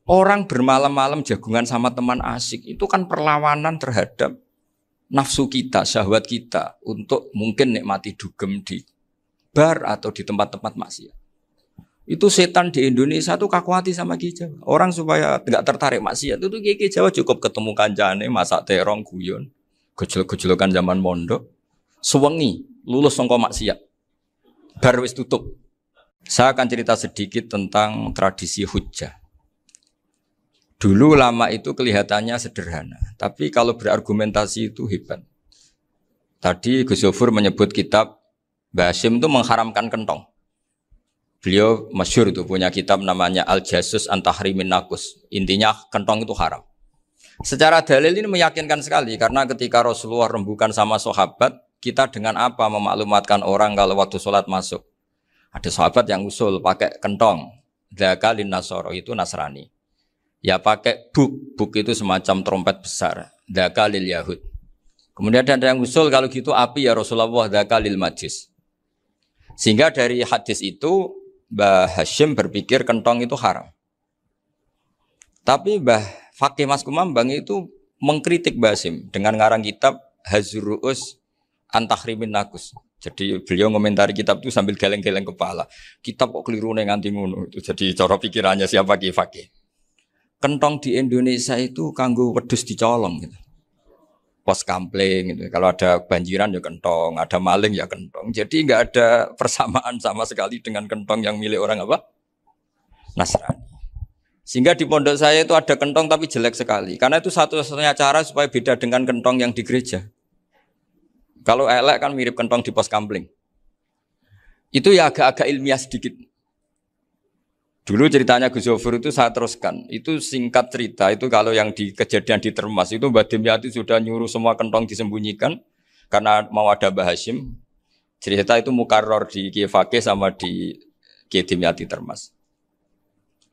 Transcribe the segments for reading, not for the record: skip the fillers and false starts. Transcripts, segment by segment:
Orang bermalam-malam jagungan sama teman asik itu kan perlawanan terhadap nafsu kita, syahwat kita untuk mungkin nikmati dugem di bar atau di tempat-tempat maksiat. Itu setan di Indonesia tuh kakuati sama Ki Jawa. Orang supaya tidak tertarik maksiat itu Ki Jawa cukup ketemu kancane masak terong guyon, gejol-gejolokan zaman mondok, sewengi lulus sangka maksiat. Bar wis tutup. Saya akan cerita sedikit tentang tradisi hujjah. Dulu lama itu kelihatannya sederhana, tapi kalau berargumentasi itu hebat. Tadi Gus Yofur menyebut kitab Mbah Hasyim itu mengharamkan kentong. Beliau masyhur itu punya kitab namanya Al-Jasus an Tahrimin Nakus. Intinya kentong itu haram. Secara dalil ini meyakinkan sekali karena ketika Rasulullah rembukan sama sahabat, kita dengan apa memaklumatkan orang kalau waktu sholat masuk. Ada sahabat yang usul pakai kentong. Dzakalin Nasoro itu Nasrani. Ya pakai buk itu semacam trompet besar. Dzakalil Yahud. Kemudian ada yang usul kalau gitu api ya Rasulullah dzakalil Majus. Sehingga dari hadis itu Mbah Hasyim berpikir kentong itu haram. Tapi Mbah Fakih Mas Kumambang itu mengkritik Mbah Hasyim dengan ngarang kitab Hazruus an Tahrimin Nakus. Jadi beliau komentari kitab itu sambil geleng-geleng kepala. Kitab kok keliru nganti ngono itu. Jadi cara pikirannya siapa Ki Fakih. Kentong di Indonesia itu kanggo wedhus dicolong gitu. Pos kampling gitu. Kalau ada banjiran ya kentong, ada maling ya kentong. Jadi enggak ada persamaan sama sekali dengan kentong yang milik orang apa? Nasrani. Sehingga di pondok saya itu ada kentong tapi jelek sekali. Karena itu satu-satunya cara supaya beda dengan kentong yang di gereja. Kalau elek kan mirip kentong di pos kampling. Itu ya agak-agak ilmiah sedikit. Dulu ceritanya Gus Yofur itu saya teruskan. Itu singkat cerita, itu kalau yang di kejadian di Termas itu Mbah Dimyati sudah nyuruh semua kentong disembunyikan karena mau ada Mbah Hasyim. Cerita itu mukarrar di Kiai Fakih sama di Kiai Dimyati Termas.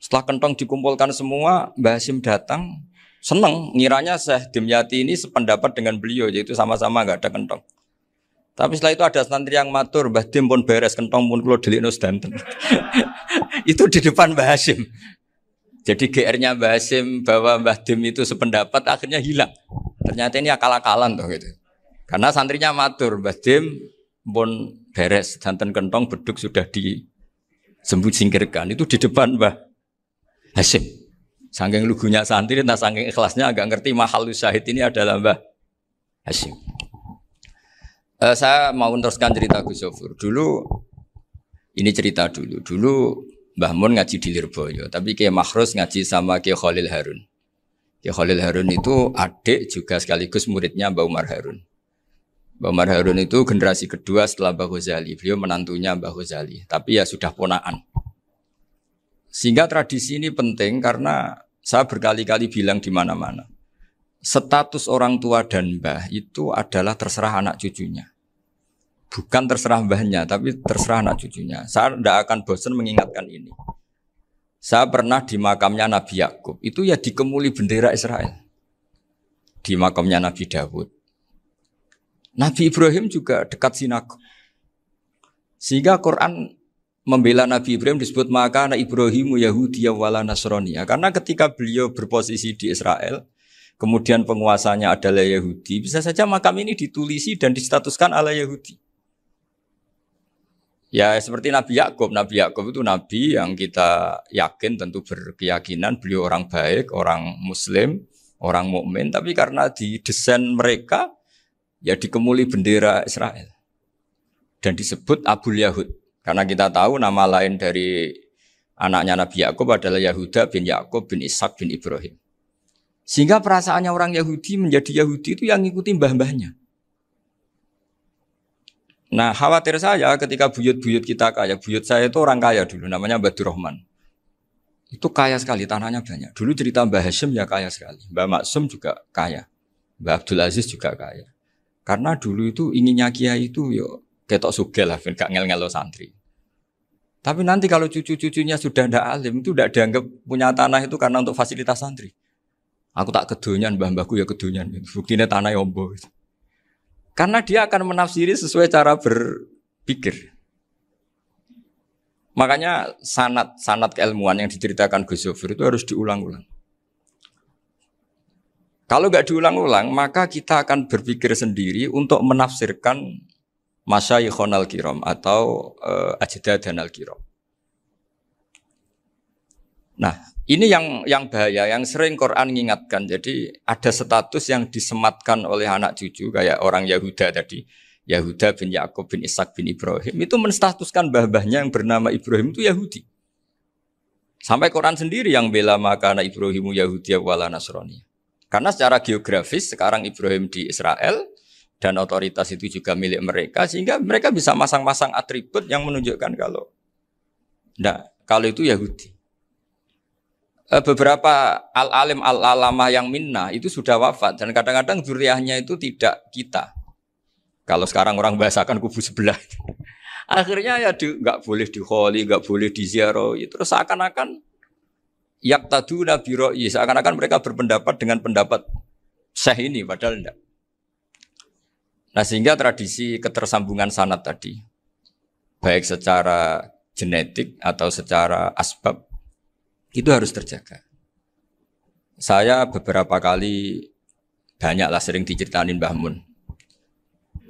Setelah kentong dikumpulkan semua, Mbah Hasyim datang, senang, ngiranya Syekh Dimyati ini sependapat dengan beliau, yaitu sama-sama enggak ada kentong. Tapi setelah itu ada santri yang matur, Mbah Dim pun beres kentong pun kula delikno sedanten. Itu di depan Mbah Hasyim. Jadi GR-nya Mbah Hasyim bahwa Mbah Dim itu sependapat akhirnya hilang. Ternyata ini akal-akalan tuh gitu. Karena santrinya matur, Mbah Dim pun beres sedanten kentong beduk sudah disingkirkan. Itu di depan Mbah Hasyim. Saking lugunya santri, nah saking ikhlasnya agak ngerti mahalus syahid ini adalah Mbah Hasyim. Saya mau meneruskan cerita Gus Yofur. Dulu, ini cerita dulu. Dulu Mbah Mun ngaji di Lirboyo, tapi Kiai Makhrus ngaji sama Kiai Khalil Harun. Kiai Khalil Harun itu adik juga sekaligus muridnya Mbah Umar Harun. Mbah Umar Harun itu generasi kedua setelah Mbah Ghazali. Beliau menantunya Mbah Ghazali, tapi ya sudah ponaan. Sehingga tradisi ini penting karena saya berkali-kali bilang di mana-mana. Status orang tua dan mbah itu adalah terserah anak cucunya. Bukan terserah mbahnya, tapi terserah anak cucunya. Saya tidak akan bosan mengingatkan ini. Saya pernah di makamnya Nabi Yakub, itu ya dikemuli bendera Israel. Di makamnya Nabi Dawud. Nabi Ibrahim juga dekat sinagog. Sehingga Quran membela Nabi Ibrahim disebut maka Ibrahimu Yahudi wala Nasrani. Karena ketika beliau berposisi di Israel, kemudian penguasanya adalah Yahudi, bisa saja makam ini ditulisi dan distatuskan ala Yahudi. Ya seperti Nabi Yakub. Nabi Yakub itu nabi yang kita yakin tentu berkeyakinan beliau orang baik, orang muslim, orang mukmin, tapi karena di desain mereka ya dikemuli bendera Israel. Dan disebut Abul Yahud. Karena kita tahu nama lain dari anaknya Nabi Yakub adalah Yahuda bin Yakub bin Ishak bin Ibrahim. Sehingga perasaannya orang Yahudi menjadi Yahudi itu yang ngikuti mbah-mbahnya. Nah khawatir saya ketika buyut-buyut kita kaya, buyut saya itu orang kaya dulu, namanya Mbah Durrahman. Itu kaya sekali, tanahnya banyak. Dulu cerita Mbah Hasyim ya kaya sekali, Mbah Maksum juga kaya, Mbah Abdul Aziz juga kaya. Karena dulu itu inginnya kiai itu yo ketok sugih lah, gak ngel-ngelo santri. Tapi nanti kalau cucu-cucunya sudah ndak alim, itu ndak dianggap punya tanah itu karena untuk fasilitas santri. Aku tak kedonyan, mbah-mbahku ya kedonyan. Buktinya tanah yombo. Karena dia akan menafsiri sesuai cara berpikir. Makanya sanad keilmuan yang diceritakan Gus Zofir itu harus diulang-ulang. Kalau nggak diulang-ulang, maka kita akan berpikir sendiri untuk menafsirkan masyayikhon al-kiram atau ajdadan al-kiram. Nah, ini yang bahaya, yang sering Quran mengingatkan. Jadi ada status yang disematkan oleh anak cucu kayak orang Yahuda tadi. Yahuda bin Yakub bin Ishak bin Ibrahim itu menstatuskan mbah-mbahnya yang bernama Ibrahim itu Yahudi. Sampai Quran sendiri yang bela maka anak Ibrahimu Yahudi wala Nasrani. Karena secara geografis sekarang Ibrahim di Israel dan otoritas itu juga milik mereka sehingga mereka bisa masang-masang atribut yang menunjukkan kalau itu Yahudi. Beberapa al-alim al-alamah yang minnah itu sudah wafat dan kadang-kadang zuriyahnya itu tidak kita. Kalau sekarang orang bahasakan kubu sebelah. Akhirnya ya nggak boleh dikholi, nggak boleh diziarah. Terus seakan-akan yaktaduna bi ra'yi, seakan-akan mereka berpendapat dengan pendapat syekh ini padahal enggak. Nah, sehingga tradisi ketersambungan sanad tadi baik secara genetik atau secara asbab itu harus terjaga. Saya beberapa kali banyaklah sering diceritain Mbah Mun.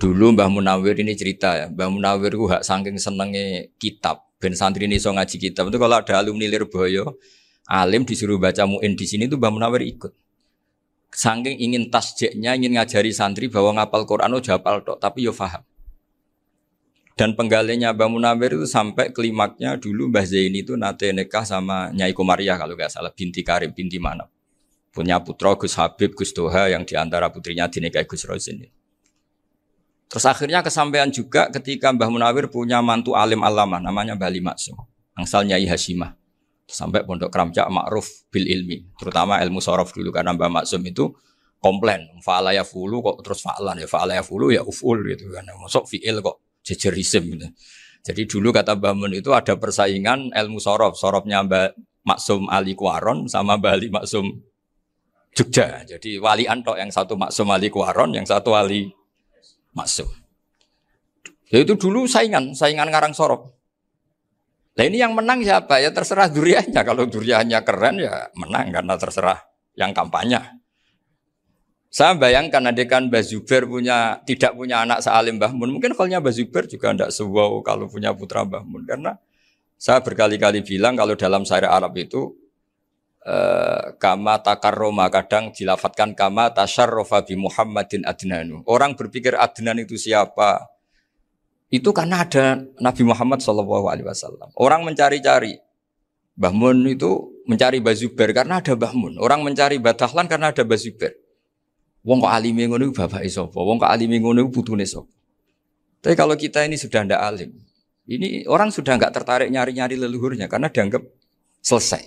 Dulu Mbah Munawir ini cerita ya, Mbah Munawir itu saking senenge kitab, ben santri ini so ngaji kitab. Itu kalau ada alumni Lirboyo, alim disuruh baca muin di sini itu Mbah Munawir ikut. Saking ingin tasjeknya, ingin ngajari santri bahwa ngapal Quran udah hafal tok, tapi yo paham. Dan penggalinya Mbah Munawir itu sampai klimaknya dulu Mbah Zaini itu nate nikah sama Nyai Komariah kalau nggak salah, binti Karim, binti Manap. Punya putra Gus Habib, Gus Doha yang diantara putrinya dinikahi Gus Rozin. Terus akhirnya kesampaian juga ketika Mbah Munawir punya mantu alim alamah namanya Mbah Ali Maksum, angsal Nyai Hasyimah. Sampai pondok Kramjak ma'ruf bil ilmi, terutama ilmu sorof dulu karena Mbah Maksum itu komplain, fa'ala ya fulu kok terus fa'lan ya fa'ala ya fulu ya uf'ul gitu kan. Masuk fi'il kok jejer isim gitu. Jadi dulu kata Mbah Mun itu ada persaingan ilmu sorof, sorofnya Mbah Maksum Ali Kuaron sama Mbah Ali Maksum Jogja. Jadi walian tok, yang satu Maksum Ali Kuaron, yang satu Ali Maksum. Ya itu dulu saingan ngarang sorok. Nah ini yang menang siapa? Ya terserah duriannya. Kalau duriannya keren ya menang karena terserah yang kampanye. Saya bayangkan adekan Mbah Zubair tidak punya anak sealim Mbah Mun. Mungkin kalau Mbah Zubair juga tidak sewow kalau punya putra Mbah Mun. Karena saya berkali-kali bilang kalau dalam syair Arab itu kama takarroma, kadang dilafatkan kama tasyarrofa bi Muhammadin adnanu. Orang berpikir Adnan itu siapa? Itu karena ada Nabi Muhammad SAW. Orang mencari-cari Mbah Mun itu mencari Mbah Zubair karena ada Mbah Mun. Orang mencari Mbah Dahlan karena ada Mbah Zubair. Wong kok alime ngono iku bapake sapa? Wong kok alime ngono iku putune sapa? Tapi kalau kita ini sudah ndak alim, ini orang sudah nggak tertarik nyari-nyari leluhurnya karena dianggap selesai.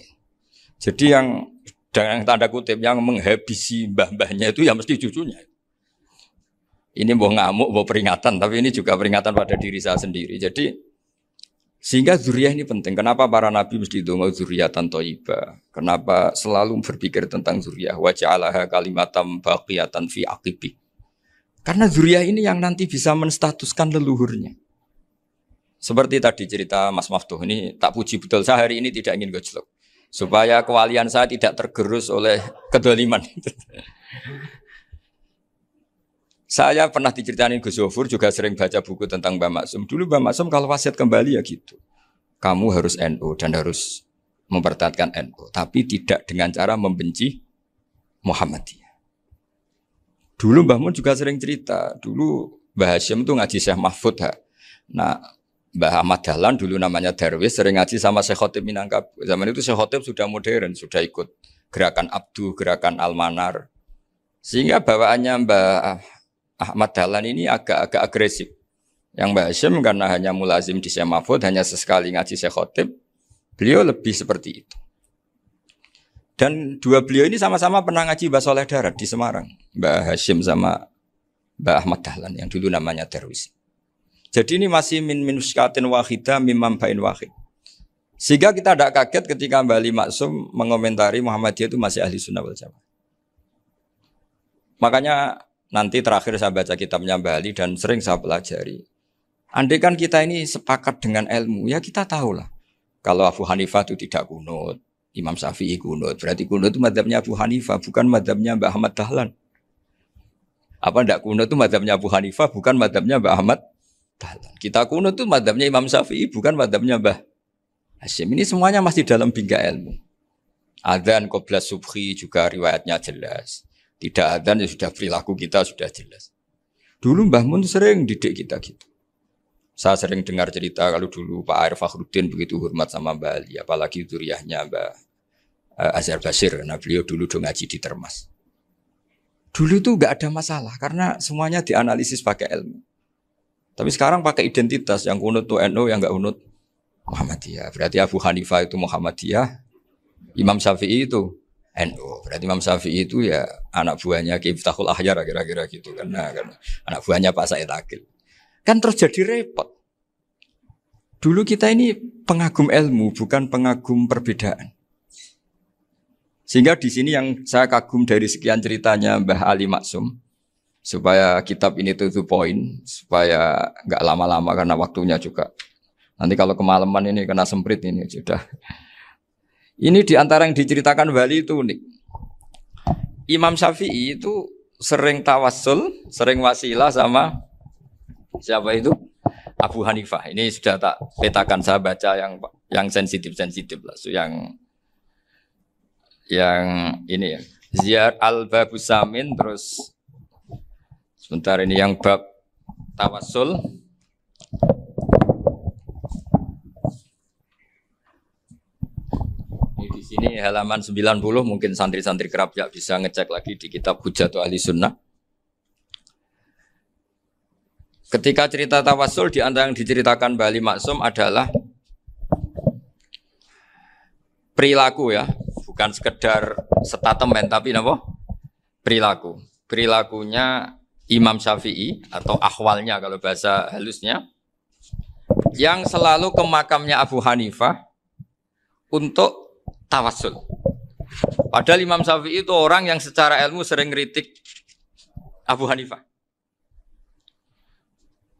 Jadi yang dengan tanda kutip yang menghabisi mbah-mbahnya itu ya mesti cucunya. Ini mau ngamuk, mau peringatan, tapi ini juga peringatan pada diri saya sendiri. Jadi sehingga zuriyah ini penting. Kenapa para nabi mesti donga zuriyatan thayyibah? Kenapa selalu berpikir tentang zuriyah? Wa ja'alaha kalimatam baqiyatan fi aqibi. Karena zuriyah ini yang nanti bisa menstatuskan leluhurnya. Seperti tadi cerita Mas Maftuh ini tak puji betul. Saya hari ini tidak ingin gojlok. Supaya kewalian saya tidak tergerus oleh kedoliman. Saya pernah diceritain Gus Zofur, juga sering baca buku tentang Mbah Maksum. Dulu Mbah Maksum kalau wasiat kembali ya gitu. Kamu harus NU dan harus mempertahankan NU. Tapi tidak dengan cara membenci Muhammadiyah. Dulu Mbah Mun juga sering cerita. Dulu Mbah Hasyim itu ngaji Syekh Mahfud. Nah, Mbah Ahmad Dahlan dulu namanya Darwis sering ngaji sama Syekh Khotib Minangkabau. Zaman itu Syekh Khotib sudah modern, sudah ikut gerakan Abdu, gerakan Almanar. Sehingga bawaannya Mbah Ahmad Dahlan ini agak agresif. Yang Mbah Hasyim karena hanya mulazim di Syekh Mahfud, hanya sesekali ngaji Syekh Khotib, beliau lebih seperti itu. Dan dua beliau ini sama-sama pernah ngaji Mbah Soleh Darat di Semarang. Mbah Hasyim sama Mbah Ahmad Dahlan yang dulu namanya Darwis. Jadi ini masih min muskatin wahidah mimam bain wahid. Sehingga kita tidak kaget ketika Mbah Ali Maksum mengomentari Muhammadiyah itu masih ahli sunnah wal jamaah. Makanya nanti terakhir saya baca kitabnya Mbah Ali dan sering saya pelajari. Andai kan kita ini sepakat dengan ilmu, ya kita tahulah Kalau Abu Hanifah itu tidak kunut, Imam Syafi'i kunut. Berarti kunut itu madzhabnya Abu Hanifah, bukan madzhabnya Mbah Ahmad Dahlan. Apa ndak kunut itu madzhabnya Abu Hanifah, bukan madzhabnya Mbah Ahmad Dahlan. Kita kunut itu madzhabnya Imam Syafi'i, bukan madzhabnya Mbah Hasyim. Ini semuanya masih dalam bingkai ilmu. Adzan qabla subhi juga riwayatnya jelas. Tidak adzan ya sudah perilaku kita sudah jelas. Dulu Mbah Mun sering didik kita gitu. Saya sering dengar cerita kalau dulu Pak Arif Fakhruddin begitu hormat sama Mbah Ali, apalagi zuriyahnya Mbah Azhar Basir, karena beliau dulu do ngaji di Termas. Dulu itu enggak ada masalah karena semuanya dianalisis pakai ilmu. Tapi sekarang pakai identitas, yang kunut itu NU, yang enggak kunut Muhammadiyah. Berarti Abu Hanifah itu Muhammadiyah, Imam Syafi'i itu NU. Berarti Imam Syafi'i itu ya anak buahnya Ki Miftahul Ahyar kira-kira gitu karena anak buahnya Pak Said Akil. Kan terus jadi repot. Dulu kita ini pengagum ilmu, bukan pengagum perbedaan. Sehingga di sini yang saya kagum dari sekian ceritanya Mbah Ali Maksum, supaya kitab ini to the point, supaya nggak lama-lama karena waktunya juga. Nanti kalau kemalaman ini kena semprit ini sudah. Ini diantara yang diceritakan Bali itu unik. Imam Syafi'i itu sering tawassul, sering wasilah sama siapa itu? Abu Hanifah. Ini sudah tak petakan, saya baca yang sensitif lah. So, yang ini ya. Ziyar al-Babus Samin, terus sebentar ini yang bab tawassul. Ini di sini halaman 90, mungkin santri-santri kerap ya bisa ngecek lagi di kitab Hujjatul Ahli Sunnah. Ketika cerita tawassul, di antara yang diceritakan Mbah Ali Maksum adalah perilaku ya, bukan sekedar statement tapi apa? Perilaku. Perilakunya Imam Syafi'i atau ahwalnya kalau bahasa halusnya, yang selalu ke makamnya Abu Hanifah untuk tawassul. Padahal Imam Syafi'i itu orang yang secara ilmu sering kritik Abu Hanifah.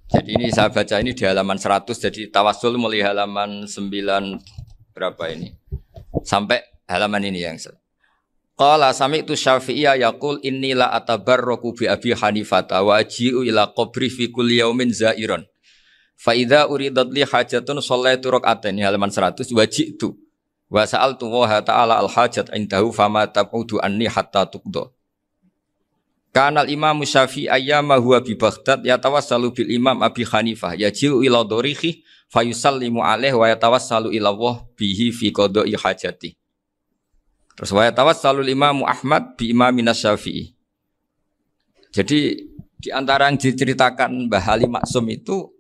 Jadi ini saya baca ini di halaman 100, jadi tawassul mulai halaman 9 berapa ini? Sampai halaman ini yang Qala sami'tu Syafi'iyya yaqul inni la atabarraku bi Abi Hanifah wa aji'u ila qabri fi kulli yaumin za'iran. Fa idza uridat li hajatun shallaitu rak'atain halaman 100 waji'tu wa sa'altu wa ta'ala al hajat indahu fama tab'udu anni hatta tuqda. Kanal Imam Syafi'i ayyama huwa bi Baghdad yatawassalu bil Imam Abi Hanifah yaji'u ila dorihi fayusallimu alaihi wa yatawassalu ila Allah bihi fi qada'i hajati. Terus wa yatawassalu Imam Ahmad bi Imamina Syafi'i. Jadi di antara yang diceritakan Mbah Ali Maksum itu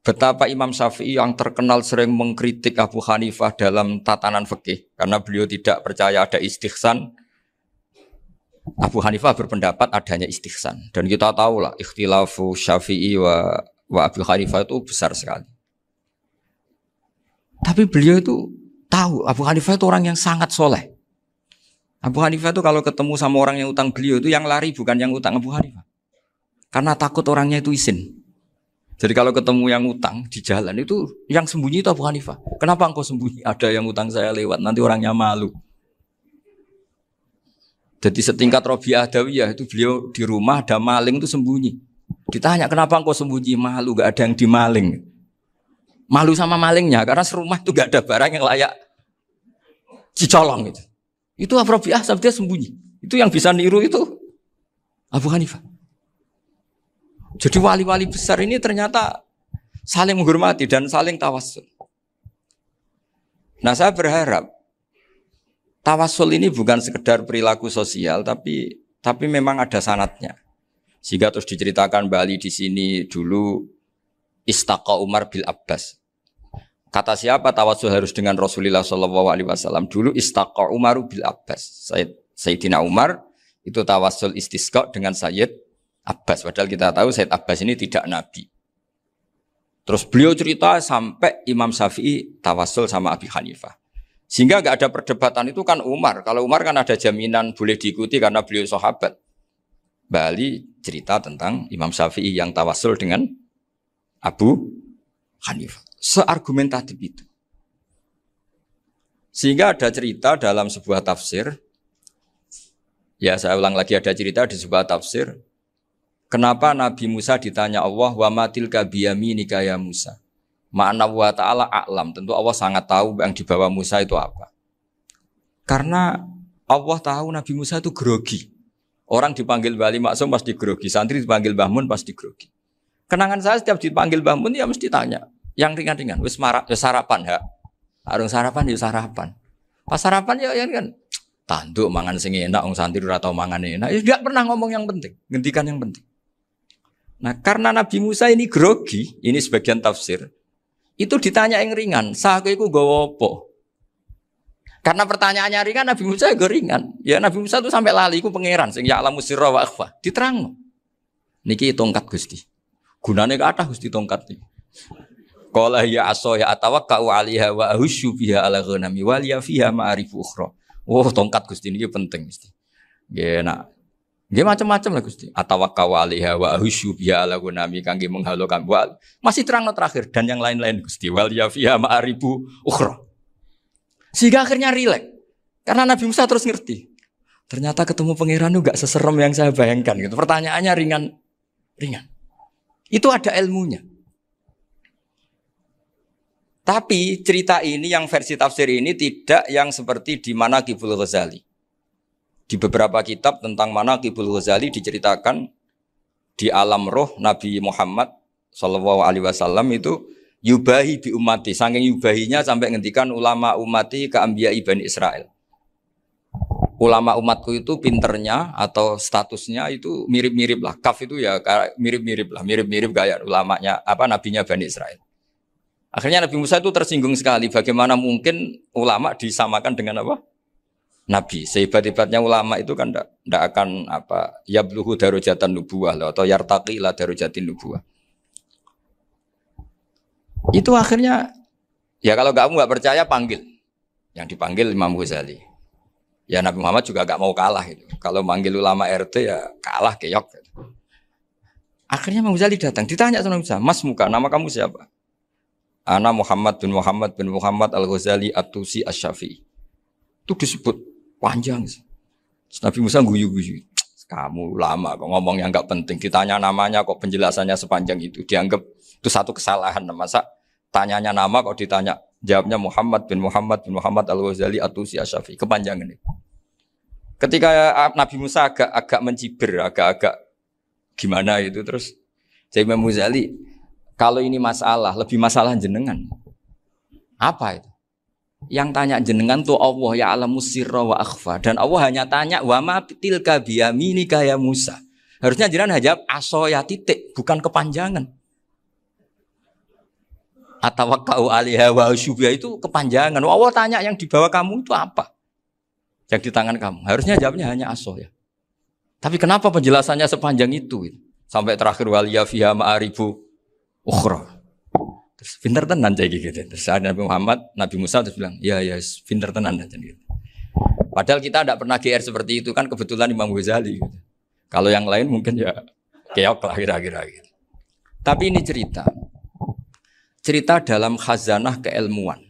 betapa Imam Syafi'i yang terkenal sering mengkritik Abu Hanifah dalam tatanan fikih karena beliau tidak percaya ada istihsan. Abu Hanifah berpendapat adanya istihsan dan kita tahu lah ikhtilafu Syafi'i wa Abu Hanifah itu besar sekali. Tapi beliau itu tahu Abu Hanifah itu orang yang sangat soleh. Abu Hanifah itu kalau ketemu sama orang yang utang beliau itu yang lari bukan yang utang Abu Hanifah, karena takut orangnya itu izin. Jadi kalau ketemu yang utang di jalan itu yang sembunyi itu Abu Hanifah. Kenapa engkau sembunyi? Ada yang utang saya lewat, nanti orangnya malu. Jadi setingkat Robi'ah Adawiyah itu beliau di rumah ada maling itu sembunyi. Ditanya kenapa engkau sembunyi? Malu, gak ada yang dimaling. Malu sama malingnya karena serumah itu gak ada barang yang layak dicolong itu. Itu Robi'ah dia sembunyi. Itu yang bisa niru itu Abu Hanifah. Jadi wali-wali besar ini ternyata saling menghormati dan saling tawassul. Nah saya berharap tawassul ini bukan sekedar perilaku sosial, tapi memang ada sanadnya. Sehingga terus diceritakan Bali di sini dulu istaqa Umar bil Abbas. Kata siapa tawassul harus dengan Rasulullah SAW? Dulu istaqa Umar bil Abbas. Sayyidina Umar itu tawassul istisqa dengan Sayyid Abbas. Padahal kita tahu Sayyid Abbas ini tidak nabi. Terus beliau cerita sampai Imam Syafi'i tawassul sama Abi Hanifah. Sehingga nggak ada perdebatan itu kan Umar. Kalau Umar kan ada jaminan boleh diikuti karena beliau sahabat. Bali cerita tentang Imam Syafi'i yang tawassul dengan Abu Hanifah. Seargumentatif itu. Sehingga ada cerita dalam sebuah tafsir, ya saya ulang lagi, ada cerita di sebuah tafsir, kenapa Nabi Musa ditanya Allah, wa matil kabiyaminika ya Musa. Ma'ana wa ta'ala a'lam, tentu Allah sangat tahu yang di bawah Musa itu apa. Karena Allah tahu Nabi Musa itu grogi. Orang dipanggil Wali Maksum pasti grogi, santri dipanggil Mbah Mun pasti grogi. Kenangan saya setiap dipanggil Mbah Mun ya mesti tanya, yang ringan-ringan, wis sarapan ya. Arung sarapan ya sarapan. Pas sarapan ya kan tanduk mangan sing enak, wong santri ora tau mangan enak. Ya enggak pernah ngomong yang penting, ngendikan yang penting. Nah, karena Nabi Musa ini grogi, ini sebagian tafsir. Itu ditanya yang ringan, "Saku iku nggawa apa?" Karena pertanyaannya ringan, Nabi Musa juga ringan. Ya Nabi Musa itu sampai lali iku pangeran sing ya'lamu sirra wa akhfa. Diterangno. Niki tongkat Gusti. Gunane kathah Gusti tongkat iki. Qala ya aso ya atawakkau 'alaiha wa ahusyu biha 'ala ghanami wal ya fiha ma'arifu ukhra. Oh, tongkat Gusti niki penting mesti. Nggih nak. Nggih macam-macam lah Gusti. Atawakkau 'alaiha wa ahusyu biha 'ala ghanami kangge menghalokan wal. Masih terangno terakhir dan yang lain-lain Gusti. Wal ya fiha ma'arifu ukhra. Sehingga akhirnya rileks. Karena Nabi Musa terus ngerti. Ternyata ketemu pangeran itu enggak seserem yang saya bayangkan gitu. Pertanyaannya ringan. Itu ada ilmunya. Tapi cerita ini yang versi tafsir ini tidak yang seperti di Manaqibul Ghazali. Di beberapa kitab tentang Manaqibul Ghazali diceritakan di alam roh Nabi Muhammad sallallahu alaihi wasallam itu yubahi bi ummati, saking yubahinya sampai ngendikan ulama ummati ka anbiya Bani Israil. Ulama umatku itu pinternya atau statusnya itu mirip-mirip lah. Kaf itu ya mirip-mirip kayak ulamanya nabinya Bani Israil. Akhirnya Nabi Musa itu tersinggung sekali. Bagaimana mungkin ulama disamakan dengan apa? Nabi. Sehebat-hebatnya ulama itu kan tidak akan yabluhu darajatan nubuwah atau yartaqi ila darajatin nubuwah. Itu akhirnya ya kalau kamu nggak percaya panggil. Yang dipanggil Imam Ghazali. Ya Nabi Muhammad juga nggak mau kalah itu. Kalau manggil ulama RT ya kalah keok. Akhirnya Imam Ghazali datang. Ditanya sama Musa, "Mas Muka, nama kamu siapa?" Ana Muhammad bin Muhammad Al-Ghazali At-Tusi Asy-Syafi'i. Itu disebut panjang. Nabi Musa guyu-guyu. Kamu ulama kok ngomong yang enggak penting. Ditanya namanya kok penjelasannya sepanjang itu. Dianggap itu satu kesalahan. Masa tanyanya nama kok ditanya. Jawabnya Muhammad bin Muhammad Al-Ghazali At-Tusi Asy-Syafi'i. Kepanjangan itu. Ketika Nabi Musa agak mencibir, agak gimana itu terus Imam Ghazali, kalau ini masalah, lebih masalah jenengan. Apa itu? Yang tanya jenengan tuh Allah ya alamu sirra wa akhfa. Dan Allah hanya tanya wa ma tilka biyaminika ya Musa. Harusnya jenengan jawab aso ya titik, bukan kepanjangan. Atawakkau 'alaiha wa syubha itu kepanjangan. Allah tanya yang di bawah kamu itu apa? Yang di tangan kamu. Harusnya jawabnya hanya aso ya. Tapi kenapa penjelasannya sepanjang itu? Sampai terakhir waliya fiha ma'arifu ukhra. Terus pinter tenan kayak gitu. Terus ada Nabi Musa terus bilang, ya pinter tenan aja gitu. Padahal kita tidak pernah GR seperti itu kan kebetulan Imam Ghazali gitu. Kalau yang lain mungkin ya keok lah kira-kira gitu. Tapi ini cerita dalam khazanah keilmuan.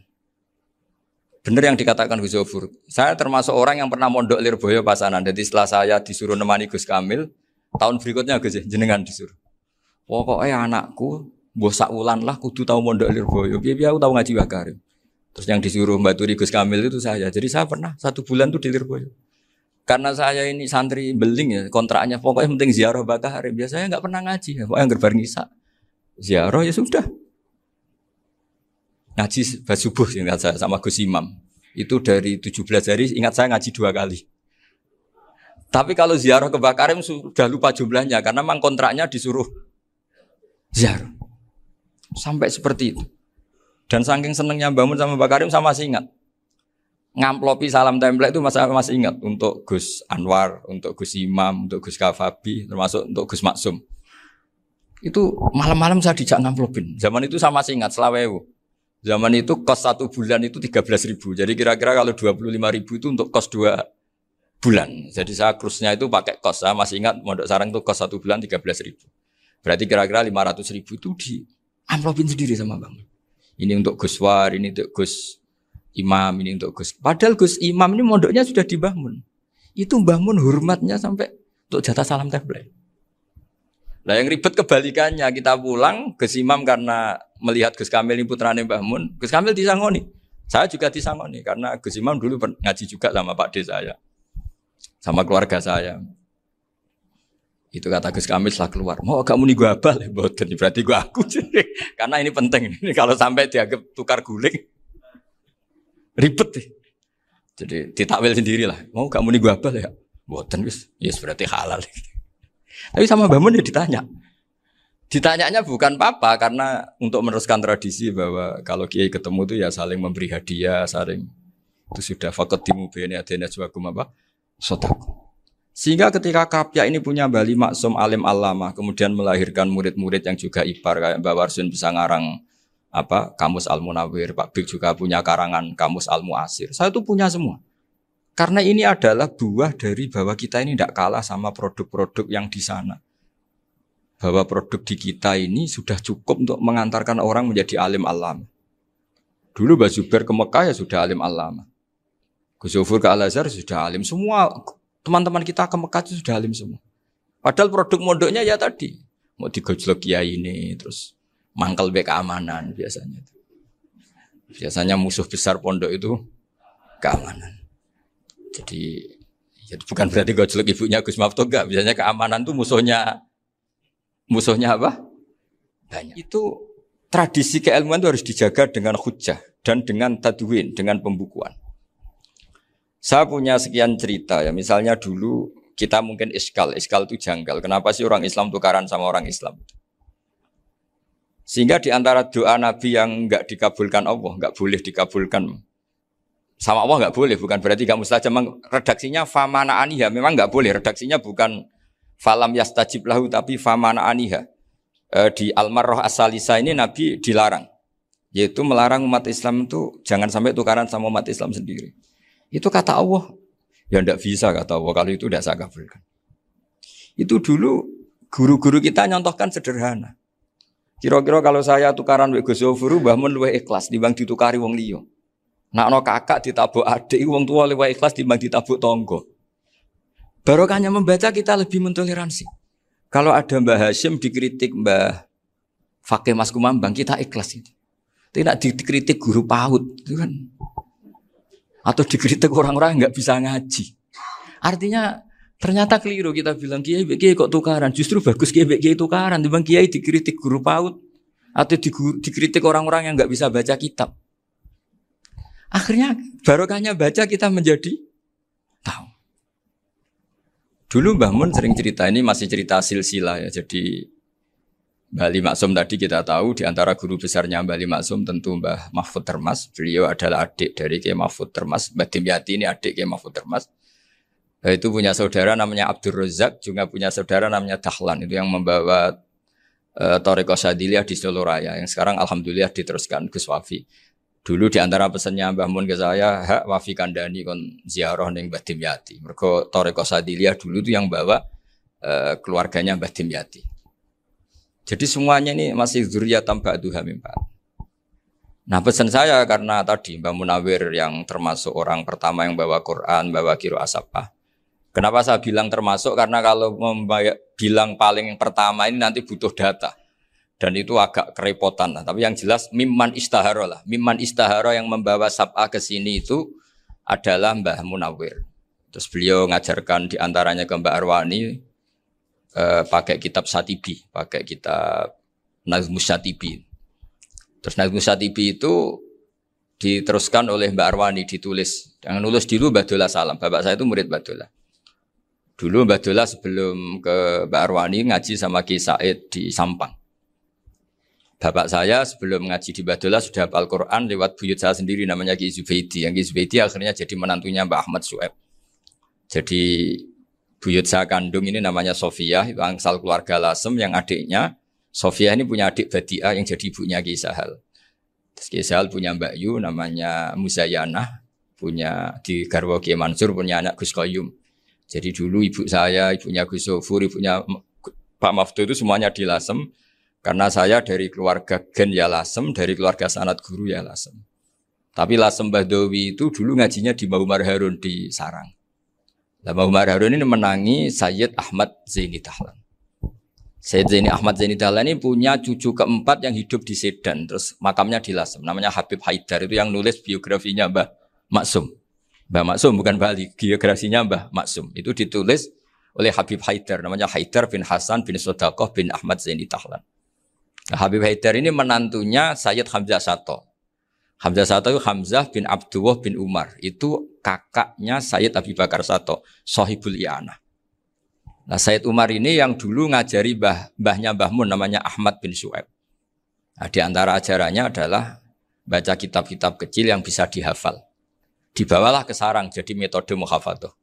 Benar yang dikatakan Gus Zofur. Saya termasuk orang yang pernah mondok Lirboyo Pasanan. Jadi setelah saya disuruh nemani Gus Kamil, tahun berikutnya Gus jenengan disuruh. Pokoknya anakku mbok sakulan lah kudu tahu mondok Lirboyo. Piye aku tahu ngaji Wakarim. Terus yang disuruh mbaturi Gus Kamil itu saya. Jadi saya pernah 1 bulan tuh di Lirboyo. Karena saya ini santri beling ya, kontraknya pokoknya penting ziarah Bakarim. Biasanya enggak pernah ngaji. Pokoknya bareng Isa. Ziarah ya sudah. Ngaji pas subuh ingat saya sama Gus Imam. Itu dari 17 hari ingat saya ngaji 2 kali. Tapi kalau ziarah ke Bakarim sudah lupa jumlahnya karena memang kontraknya disuruh ziarah. Sampai seperti itu. Dan saking senengnya bangun sama Mbak Karim sama masih ingat. Ngamplopi salam template itu masih ingat untuk Gus Anwar, untuk Gus Imam, untuk Gus Kafabi, termasuk untuk Gus Maksum. Itu malam-malam saya dijak ngamplopin. Zaman itu saya masih ingat selawewu. Zaman itu kos 1 bulan itu 13.000. Jadi kira-kira kalau 25.000 itu untuk kos 2 bulan. Jadi saya krusnya itu pakai kos. Saya masih ingat Mondok Sarang itu kos 1 bulan 13.000. Berarti kira-kira 500.000 itu di amplopin sendiri sama Bang. Ini untuk Gus War, ini untuk Gus imam ini untuk Gus. Padahal Gus Imam ini mondoknya sudah di Mbah Mun. Itu Mbah Mun hormatnya sampai untuk jatah salam tabligh. Nah yang ribet kebalikannya, kita pulang Gus Imam karena melihat Gus Kamil ini putrane Mbah Mun, Gus Kamil disangoni. Saya juga disangoni karena Gus Imam dulu ngaji juga sama Pak D saya. Sama keluarga saya. Itu kata Gus Kamil setelah keluar, mau kamu nih gue abal ya, boten berarti gue aku. Karena ini penting, ini kalau sampai dianggap tukar guling, ribet deh. Jadi ditakwil sendiri lah, mau kamu nih gue abal ya, boten yes berarti halal. Tapi sama Mbah Mun ya ditanya. Ditanyanya bukan apa, karena untuk meneruskan tradisi bahwa kalau kiai ketemu itu ya saling memberi hadiah, saling itu sudah faqaddimu baina yadayna jawakum apa? Sedekah. Sehingga ketika Kapya ini punya Bali Maksum alim allamah, kemudian melahirkan murid-murid yang juga ibar kayak Mbak Warsun bisa ngarang apa Kamus Al-Munawwir, Pak Bik juga punya karangan Kamus Al-Mu'asir. Saya itu punya semua. Karena ini adalah buah dari bahwa kita ini tidak kalah sama produk-produk yang di sana. Bahwa produk di kita ini sudah cukup untuk mengantarkan orang menjadi alim allamah. Dulu Mbak Zubair ke Mekah ya sudah alim allamah. Gus Zufur ke Al-Azhar sudah alim semua. Teman-teman kita ke Mekah itu sudah alim semua. Padahal produk mondoknya ya tadi. Mau digojlok kiai ini, terus mangkel be keamanan biasanya. Biasanya musuh besar pondok itu keamanan. Jadi ya bukan berarti gojlok ibunya Gus Maftuh enggak. Biasanya keamanan itu musuhnya apa? Banyak. Itu tradisi keilmuan itu harus dijaga dengan hujjah dan dengan tadwin, dengan pembukuan. Saya punya sekian cerita ya, misalnya dulu kita mungkin iskal itu janggal. Kenapa sih orang Islam tukaran sama orang Islam? Sehingga di antara doa Nabi yang enggak dikabulkan Allah, enggak boleh dikabulkan sama Allah enggak boleh, bukan berarti enggak mustajab. Redaksinya famana aniha, memang enggak boleh. Redaksinya bukan falam yastajib lahu tapi famana aniha. Di Al-Marrah As-Salisa ini Nabi dilarang, yaitu melarang umat Islam itu jangan sampai tukaran sama umat Islam sendiri. Itu kata Allah, ya tidak bisa kata Allah, kalau itu tidak saya kabulkan. Itu dulu guru-guru kita nyontohkan sederhana. Kira-kira kalau saya tukaran wek Gus Zofuru, Mbah Mun luwih ikhlas dibanding ditukari wong liya. Nak ana kakak ditabuk adik, wong tua luwih ikhlas dibanding ditabuk tangga. Barokahnya membaca kita lebih mentoleransi. Kalau ada Mbah Hashim dikritik Mbah Fakih Mas Kumambang, kita ikhlas itu. Tidak dikritik guru PAUD, itu kan. Atau dikritik orang-orang yang nggak bisa ngaji. Artinya ternyata keliru kita bilang kiai kok tukaran. Justru bagus kiai tukaran. Dibanding kiai dikritik guru PAUD atau dikritik orang-orang yang nggak bisa baca kitab. Akhirnya barokahnya baca kita menjadi tahu. Dulu Mbah Mun sering cerita, ini masih cerita silsilah ya. Jadi Bali Maksum tadi kita tahu di antara guru besarnya Bali Maksum tentu Mbah Mahfud Termas. Beliau adalah adik dari Kiai Mahfud Termas. Mbah Dimyati ini adik Kiai Mahfud Termas. Itu punya saudara namanya Abdur Razak, juga punya saudara namanya Dahlan. Itu yang membawa Thariqah Syadziliyah di Solo Raya. Yang sekarang alhamdulillah diteruskan Gus Wafi. Dulu di antara pesannya Mbah Mun ke saya, hak Wafi kandani kon ziarah ning Mbah Dimyati. Mergo Thariqah Syadziliyah dulu itu yang bawa keluarganya Mbah Dimyati. Jadi semuanya ini masih dzurriyyatan ba'duha min ba'd. Nah pesan saya karena tadi Mbah Munawwir yang termasuk orang pertama yang bawa Quran, bawa qiraah sabah. Kenapa saya bilang termasuk? Karena kalau bilang paling pertama ini nanti butuh data. Dan itu agak kerepotan lah. Tapi yang jelas mimman istahara lah. Mimman istahara yang membawa sabah ke sini itu adalah Mbah Munawwir. Terus beliau ngajarkan diantaranya ke Mbak Arwani, pakai kitab Satibi, pakai kitab Nazmus Satibi. Terus Nazmus Satibi itu diteruskan oleh Mbak Arwani, ditulis. Yang nulis dulu Mbak Dola Salam. Bapak saya itu murid Mbak Dola. Dulu Mbak Dola sebelum ke Mbak Arwani ngaji sama Ki Said di Sampang. Bapak saya sebelum ngaji di Mbak Dola sudah hafal Quran lewat buyut saya sendiri namanya Ki Zubaidi. Yang Ki Zubaidi akhirnya jadi menantunya Mbak Ahmad Su'eb. Jadi buyut saya kandung ini namanya Sofia, itu angsal keluarga Lasem yang adiknya. Sofia ini punya adik Badiah yang jadi ibunya Ki Sahal. Terus Ki Sahal punya Mbak Yu namanya Muzayanah, punya di Garwo Ki Mansur punya anak Gus Qayyum. Jadi dulu ibu saya, ibunya Gus Sofur, ibunya Pak Maftuh itu semuanya di Lasem. Karena saya dari keluarga Gen ya Lasem, dari keluarga sanad guru ya Lasem. Tapi Lasem Badawi itu dulu ngajinya di Mbah Umar Harun di Sarang. Nah, Mbah Umar Harun ini menangi Sayyid Ahmad Zaini Dahlan. Sayyid Zaini Ahmad Zaini Dahlan ini punya cucu keempat yang hidup di Sedan. Terus makamnya di Lasem. Namanya Habib Haidar. Itu yang nulis biografinya Mbah Maksum. Mbah Maksum bukan Bali. Biografinya Mbah Maksum. Itu ditulis oleh Habib Haidar. Namanya Haidar bin Hasan bin Sodaqoh bin Ahmad Zaini Dahlan. Nah, Habib Haidar ini menantunya Sayyid Hamzah Sato. Hamzah Sato itu Hamzah bin Abdullah bin Umar. Itu kakaknya Sayyid Abi Bakar Sato, Sohibul I'anah. Nah, Sayyid Umar ini yang dulu ngajari mbahnya Mbah Mun namanya Ahmad bin Syuaib. Nah, di antara ajarannya adalah baca kitab-kitab kecil yang bisa dihafal. Dibawalah ke sarang jadi metode muhafadzah.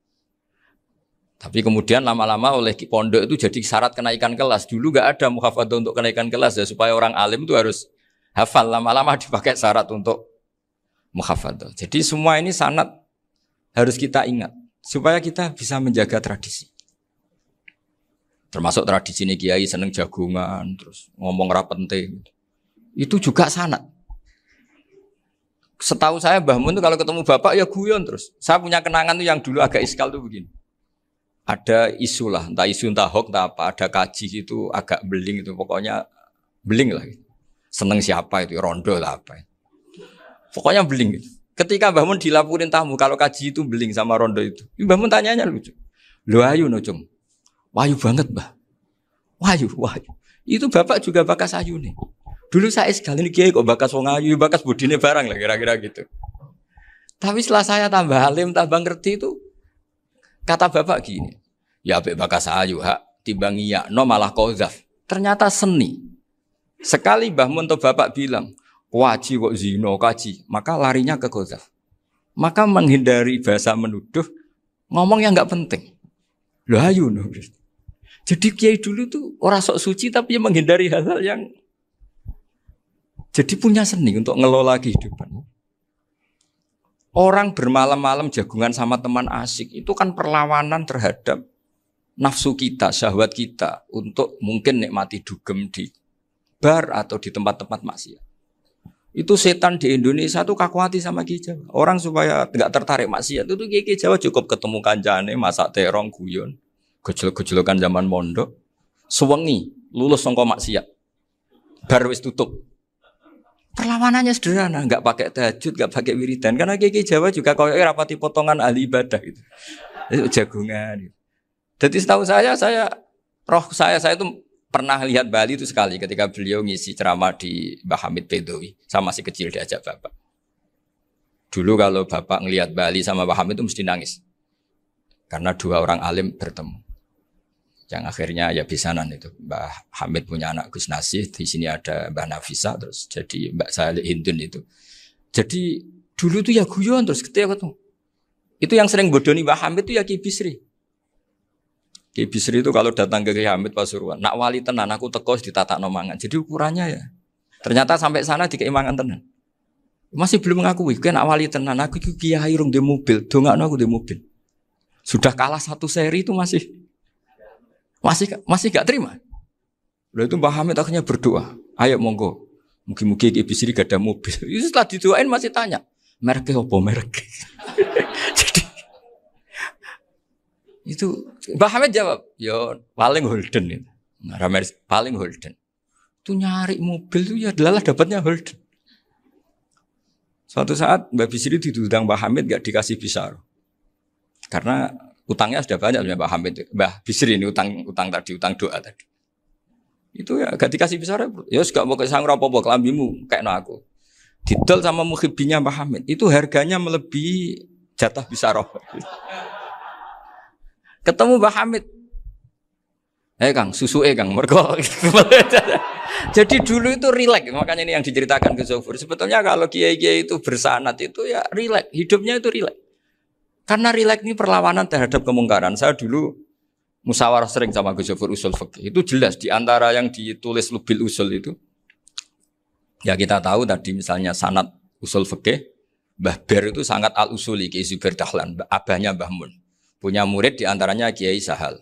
Tapi kemudian lama-lama oleh pondok itu jadi syarat kenaikan kelas. Dulu gak ada muhafadzah untuk kenaikan kelas ya, supaya orang alim itu harus hafal. Lama-lama dipakai syarat untuk muhafadzah. Jadi semua ini sanad harus kita ingat supaya kita bisa menjaga tradisi. Termasuk tradisi ini kiai seneng jagungan, terus ngomong ra penting. Itu juga sanad. Setahu saya Mbah Mun itu kalau ketemu bapak ya guyon terus. Saya punya kenangan tuh yang dulu agak iskal tuh begini. Ada isu lah, entah isu entah hoax entah apa, ada kaji itu agak beling itu, pokoknya beling lah. Seneng siapa itu, rondo lah apa. Pokoknya beling gitu. Ketika Mbah Mun dilaporin tamu kalau kaji itu beling sama rondo itu. Mbah Mun tanyanya lucu. Lho ayu no cum. Wahyu banget, Mbah. Wahyu. Itu bapak juga bakas ayu nih. Dulu saya sekali ini kiai kok bakas wong ayu, bakas budine barang lah kira-kira gitu. Tapi setelah saya tambah alim, tambah ngerti itu kata bapak gini. Ya apik bakas ayu hak timbang iya no malah qadzaf. Ternyata seni. Sekali Mbah Mun atau bapak bilang, "Kaji kok zina, kaji." Maka larinya ke qadzaf. Maka menghindari bahasa menuduh, ngomong yang enggak penting. Lho ayu no. Jadi kiai dulu tuh orang sok suci tapi menghindari hal-hal yang jadi punya seni untuk ngelola kehidupan. Orang bermalam-malam jagungan sama teman asik itu kan perlawanan terhadap nafsu kita, syahwat kita untuk mungkin nikmati dugem di bar atau di tempat-tempat maksiat. Itu setan di Indonesia tuh kakuati sama Ki Jawa. Orang supaya tidak tertarik maksiat itu Ki Jawa cukup ketemu kancane masak terong guyon. Gejol-gejolokan zaman mondok, sewengi lulus sangka maksiat, bar wis tutup. Perlawanannya sederhana, nggak pakai tahajud, nggak pakai wiridan, karena Kiai Jawa juga koyo rapati potongan ahli ibadah gitu, itu jagungan. Gitu. Jadi setahu saya itu pernah lihat Bali itu sekali ketika beliau ngisi ceramah di Mbah Hamid Bedowi, saya masih kecil diajak bapak. Dulu kalau bapak ngelihat Bali sama Mbah Hamid itu mesti nangis, karena dua orang alim bertemu. Yang akhirnya ya bisanan itu Mbah Hamid punya anak Gus Nasih, di sini ada Mbah Nafisa, terus jadi Mbak Salih Hindun itu. Jadi dulu tuh ya guyon terus ketika ketemu. Itu yang sering bodoni Mbah Hamid itu ya Ki Bisri. Ki Bisri itu kalau datang ke Ki Hamid Pasuruan, nak wali tenan aku teko ditatakno mangan. Jadi ukurannya ya. Ternyata sampai sana dikeimangan tenan. Masih belum mengakui, kan nak wali tenan aku kiai rung di mobil, dongakno aku di mobil. Sudah kalah satu seri itu masih gak terima. Lalu itu Mbah Hamid akhirnya berdoa, ayo monggo, mungkin Ki Bisri gak ada mobil. Itu setelah didoain masih tanya, merek apa merek? Jadi itu Mbah Hamid jawab, yo paling Holden itu, paling Holden. Itu nyari mobil itu ya adalah dapatnya Holden. Suatu saat Mbah Bisri diundang Mbah Hamid gak dikasih bisar, karena utangnya sudah banyak Mbah Hamid, Mbah Bisri ini utang doa tadi. Itu ya gak dikasih besar ya gak mau kesang apa-apa kelambimu kayak aku. Didol sama muhibbinya Mbah Hamid, itu harganya melebihi jatah bisaroh. Ketemu Mbah Hamid. Kang, susu Kang, mergo. Jadi dulu itu rileks, makanya ini yang diceritakan ke Zofur. Sebetulnya kalau kiai-kiai itu bersanad itu ya rileks, hidupnya itu rileks. Karena rileks ini perlawanan terhadap kemungkaran. Saya dulu musyawarah sering sama Gus Zofur usul fikih. Itu jelas di antara yang ditulis Lubil Usul itu. Ya kita tahu tadi misalnya sanad usul fikih, Mbah Ber itu sangat al-usuli Kiai Zubair Dahlan, abahnya Mbah Mun. Punya murid di antaranya Kiai Sahal.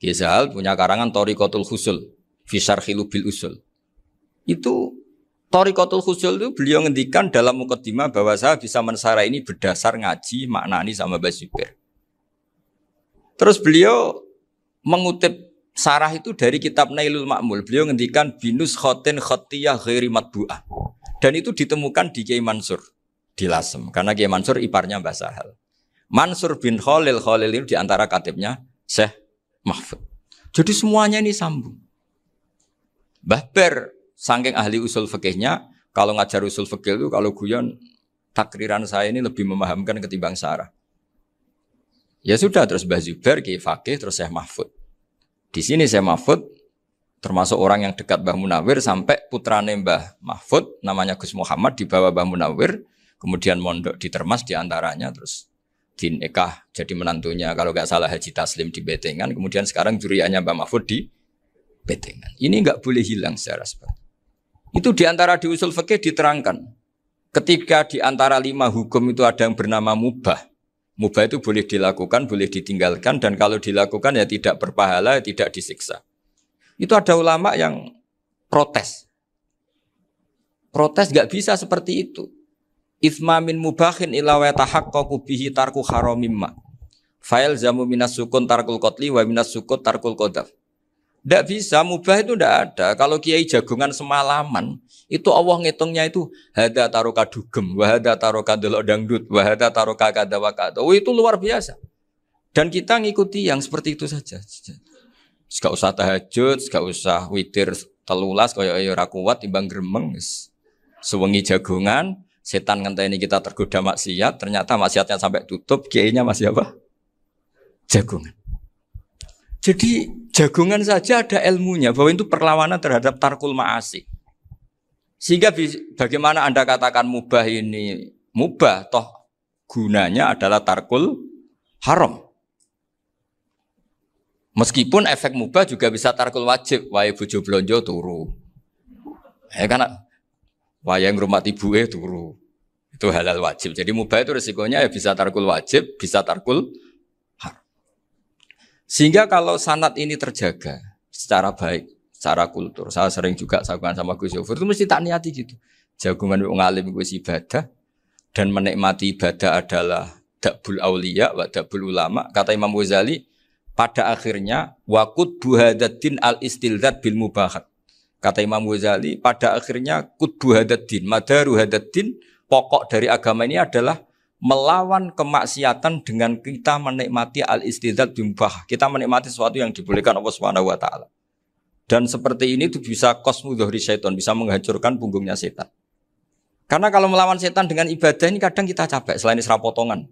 Kiai Sahal punya karangan Thariqatul Husul fi Syarhi Lubil Usul. Itu Thariqatul Husul itu beliau ngendikan dalam mukaddimah bahwa saya bisa mensarah ini berdasar ngaji maknani sama Mbah Zubair. Terus beliau mengutip sarah itu dari kitab Nailul Ma'mul. Beliau ngendikan binus khotin khotiyah ghairi matbu'ah. Dan itu ditemukan di Kiai Mansur di Lasem. Karena Kiai Mansur iparnya Mbah Sahal. Mansur bin Khalil itu diantara katibnya Syekh Mahfud. Jadi semuanya ini sambung. Mbah Ber saking ahli usul fikihnya, kalau ngajar usul fikih itu kalau guyon takriran saya ini lebih memahamkan ketimbang sarah. Ya sudah, terus Mbah Zubair, Kiai Fakih, terus Syekh Mahfud. Di sini Syekh Mahfud termasuk orang yang dekat Mbah Munawir sampai putrane Mbah Mahfud namanya Gus Muhammad dibawa Mbah Munawir, kemudian mondok di Termas diantaranya, terus dinikah jadi menantunya kalau nggak salah Haji Taslim di Betengan, kemudian sekarang juriannya Mbah Mahfud di Betengan. Ini nggak boleh hilang secara seperti itu. Diantara di usul fikih diterangkan ketika diantara 5 hukum itu ada yang bernama mubah. Mubah itu boleh dilakukan, boleh ditinggalkan, dan kalau dilakukan ya tidak berpahala, tidak disiksa. Itu ada ulama yang protes. Protes nggak bisa seperti itu. Itsma min mubahin ila wa tahaqqaqu bihi tarku haramimma. Fa'il zamu minas sukun tarkul qatli wa minas sukut tarkul qadaf. Tidak bisa, mubah itu tidak ada. Kalau kiai jagungan semalaman, itu Allah ngitungnya itu hada taroka dugem, wahada taroka delok dangdut, wahada taroka kada wakada. Oh, itu luar biasa. Dan kita ngikuti yang seperti itu saja. Gak usah tahajud, gak usah witir telulas, kaya ora kuat timbang gremeng. Sewengi jagungan, setan ngenteni kita tergoda maksiat, ternyata maksiatnya sampai tutup, kiainya masih apa? Jagungan. Jadi jagungan saja ada ilmunya bahwa itu perlawanan terhadap tarkul ma'asi. Sehingga bagaimana Anda katakan mubah ini mubah, toh gunanya adalah tarkul haram. Meskipun efek mubah juga bisa tarkul wajib, wae bojo blonjo turu. Karena wae ngrumati ibuke turu. Itu halal wajib. Jadi mubah itu resikonya ya bisa tarkul wajib, bisa tarkul haram. Sehingga kalau sanad ini terjaga secara baik, secara kultur, saya sering juga sakuan sama Gus Yofur, itu mesti tak niati gitu. Jagungan wong alim kuwi ibadah dan menikmati ibadah adalah dabul auliya wa dabul ulama. Kata Imam Ghazali, pada akhirnya waqud buhadatin al-istilzat bil mubahat. Kata Imam Ghazali, pada akhirnya qutbu hadaddin, madaru hadaddin, pokok dari agama ini adalah melawan kemaksiatan dengan kita menikmati al-istidzat bimubah. Kita menikmati sesuatu yang dibolehkan Allah Subhanahu wa taala. Dan seperti ini itu bisa qasmu dhuhri syaitan, bisa menghancurkan punggungnya setan. Karena kalau melawan setan dengan ibadah ini kadang kita capek selain isra potongan.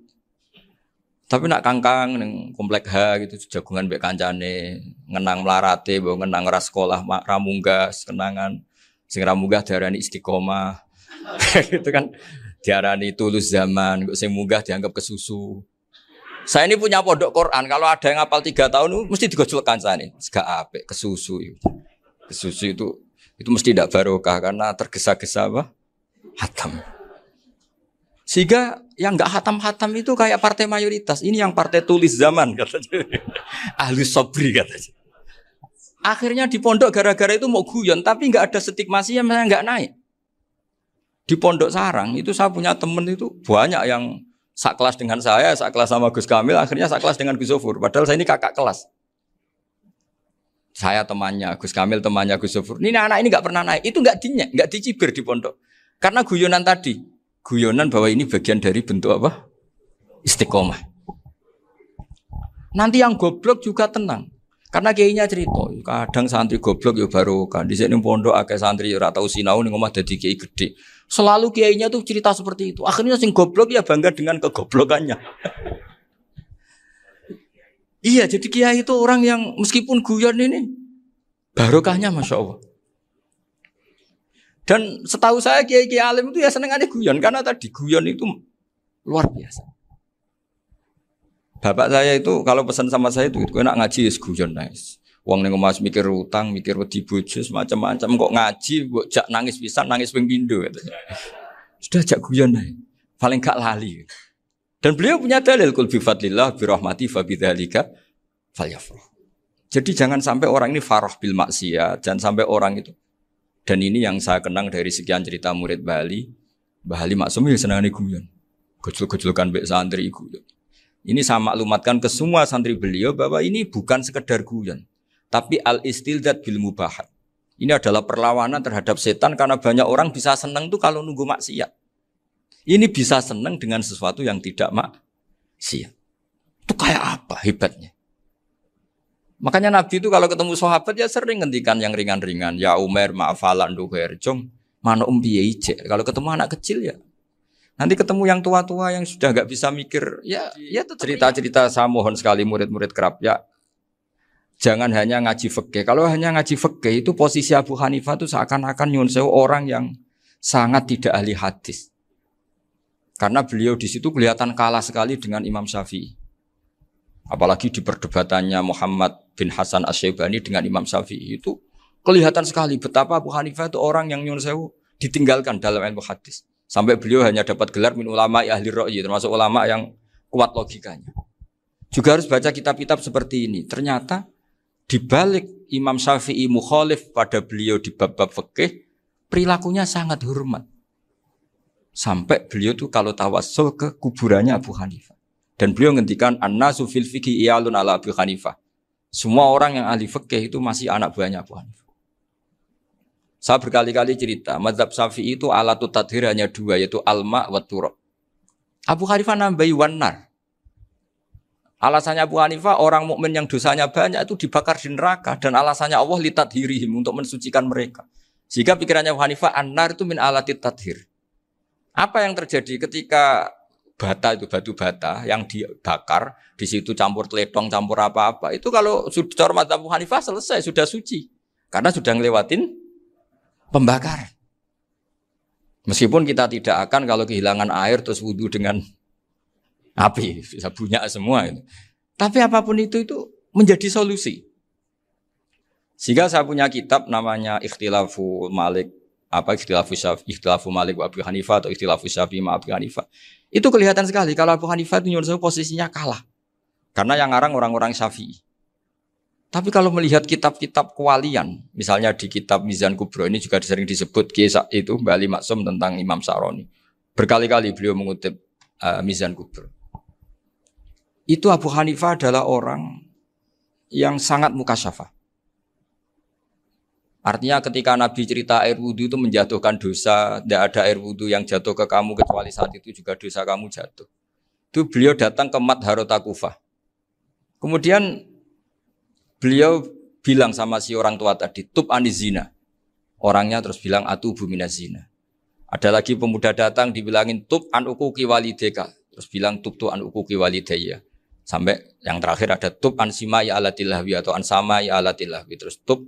Tapi nak kangkang ning komplek H gitu jagungan mbek kancane, ngenang melarate, mbok ngenang ora sekolah ramunggah, kenangan sing ramunggah diarani istiqomah. Gitu kan. Diarani tulus zaman, sing munggah dianggap kesusu. Saya ini punya pondok Quran, kalau ada yang hafal 3 tahun mesti digojol kancane. Gak apik, kesusu itu. Kesusu itu mesti tidak barokah karena tergesa-gesa apa? Hatam. Sehingga yang enggak hatam-hatam itu kayak partai mayoritas. Ini yang partai tulis zaman katanya. Ahli sobri katanya. Akhirnya di pondok gara-gara itu mau guyon, tapi enggak ada stigmasinya, malah enggak naik. Di Pondok Sarang itu saya punya teman itu banyak yang sekelas dengan saya, sekelas sama Gus Kamil, akhirnya sekelas dengan Gus Zofur. Padahal saya ini kakak kelas. Saya temannya, Gus Kamil temannya Gus Zofur. Ini anak ini nggak pernah naik, itu nggak dicibir di pondok. Karena guyonan tadi, guyonan bahwa ini bagian dari bentuk apa? Istiqomah. Nanti yang goblok juga tenang. Karena kiainya cerita, kadang santri goblok ya baru kan. Di sini pondok akeh santri ora tau sinau ning omah dadi kiai gede. Selalu kiainya tuh cerita seperti itu. Akhirnya sing goblok ya bangga dengan kegoblokannya. Iya, jadi kiai itu orang yang meskipun guyon ini barokahnya Masya Allah. Dan setahu saya kiai-kiai alim itu ya senengannya guyon karena tadi guyon itu luar biasa. Bapak saya itu kalau pesan sama saya itu enak ngaji is guyon nice. Wong ning omah mikir utang, mikir wedi bojo macam-macam kok ngaji mbok jak nangis pisan, nangis ping pindho katanya. Sudah jak guyon ae. Paling gak lali. Dan beliau punya dalil kul bi fadlillah bi rahmati fa bidzalika falyafrah. Jadi jangan sampai orang ini farah bil maksiat, jangan sampai orang itu Dan ini yang saya kenang dari sekian cerita murid Bali. Mbah Ali Maksum ya senangane guyon. Gojol-gojolkan mbek santri guyon. Ini saya maklumatkan ke semua santri beliau bahwa ini bukan sekedar guyon, tapi al-istildad bil mubahat. Ini adalah perlawanan terhadap setan karena banyak orang bisa senang tuh kalau nunggu maksiat. Ini bisa senang dengan sesuatu yang tidak maksiat. Itu kayak apa hebatnya? Makanya Nabi itu kalau ketemu sahabat ya sering ngendikan yang ringan-ringan. Ya Umar ma'afalan duher jong mana piye ije. Kalau ketemu anak kecil ya. Nanti ketemu yang tua-tua yang sudah enggak bisa mikir ya itu cerita-cerita. Saya mohon sekali murid-murid kerap ya. Jangan hanya ngaji fikih. Kalau hanya ngaji fikih itu posisi Abu Hanifah itu seakan-akan nyun sewu orang yang sangat tidak ahli hadis. Karena beliau di situ kelihatan kalah sekali dengan Imam Syafi'i. Apalagi di perdebatannya Muhammad bin Hasan Asy-Syaibani dengan Imam Syafi'i itu kelihatan sekali betapa Abu Hanifah itu orang yang nyun sewu ditinggalkan dalam ilmu hadis. Sampai beliau hanya dapat gelar min ulama ahli ra'yi, termasuk ulama yang kuat logikanya. Juga harus baca kitab-kitab seperti ini. Ternyata di balik Imam Syafi'i mukhalif pada beliau di bab-bab fikih, perilakunya sangat hormat. Sampai beliau tuh kalau tawassul ke kuburannya Abu Hanifah. Dan beliau ngendikan an-nasu fil fiqhi iyalun ala Abu Hanifah. Semua orang yang ahli fikih itu masih anak buahnya Abu Hanifah. Saya berkali-kali cerita, mazhab Syafi'i itu alatut tadhir hanya dua, yaitu alma wa turab. Abu Hanifah nambahi wanar. Alasannya Abu Hanifah orang mukmin yang dosanya banyak itu dibakar di neraka dan alasannya Allah litadhirihim untuk mensucikan mereka. Jika pikirannya Abu Hanifah an-nar itu min alatit tadhir. Apa yang terjadi ketika bata itu batu bata yang dibakar di situ campur teletong campur apa-apa itu kalau sudah mazhab Abu Hanifah selesai sudah suci karena sudah ngelewatin pembakaran. Meskipun kita tidak akan kalau kehilangan air terus wudu dengan api bisa bunyak semua itu. Tapi apapun itu menjadi solusi. Sehingga saya punya kitab namanya Ikhtilafu Malik Ikhtilafu Malik wa Abu Hanifah atau Ikhtilafu Syafi'i ma Abu Hanifah. Itu kelihatan sekali kalau Abu Hanifah itu nyuruh posisinya kalah. Karena yang ngarang orang-orang Syafi'i. Tapi kalau melihat kitab-kitab kewalian, misalnya di kitab Mizan Kubro ini juga sering disebut kisah itu Mbah Ali Maksum tentang Imam Syaroni. Berkali-kali beliau mengutip Mizan Kubro. Itu Abu Hanifah adalah orang yang sangat mukasyafah. Artinya ketika Nabi cerita air wudu itu menjatuhkan dosa, tidak ada air wudu yang jatuh ke kamu kecuali saat itu juga dosa kamu jatuh. Itu beliau datang ke Madharota Kufah. Kemudian beliau bilang sama si orang tua tadi, tub anizina. Orangnya terus bilang atubu minazina. Ada lagi pemuda datang dibilangin tub an ukuki walideka. Terus bilang tub tu an ukuki walidaya. Sampai yang terakhir ada tub an sima ya alatilahwi atau an sama ya alatilahwi. Terus tub